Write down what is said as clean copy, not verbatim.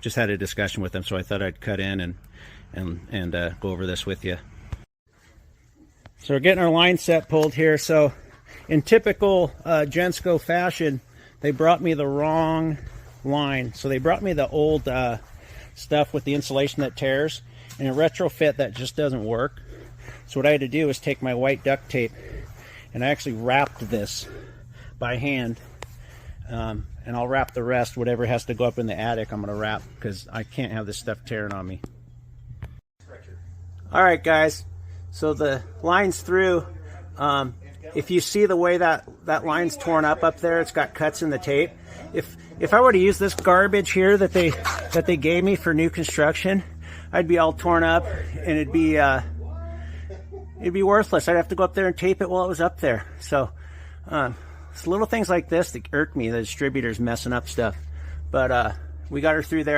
just had a discussion with them, so I thought I'd cut in and go over this with you. So we're getting our line set pulled here. So in typical Gensco fashion, they brought me the wrong line. So they brought me the old stuff with the insulation that tears, and a retrofit that just doesn't work. So what I had to do is take my white duct tape, and I actually wrapped this by hand, and I'll wrap the rest. Whatever has to go up in the attic, I'm gonna wrap, because I can't have this stuff tearing on me. All right, guys, so the line's through. If you see the way that line's torn up there, it's got cuts in the tape. If I were to use this garbage here that they gave me for new construction, I'd be all torn up, and it'd be worthless. I'd have to go up there and tape it while it was up there. So it's little things like this that irk me, the distributor's messing up stuff. But we got her through there.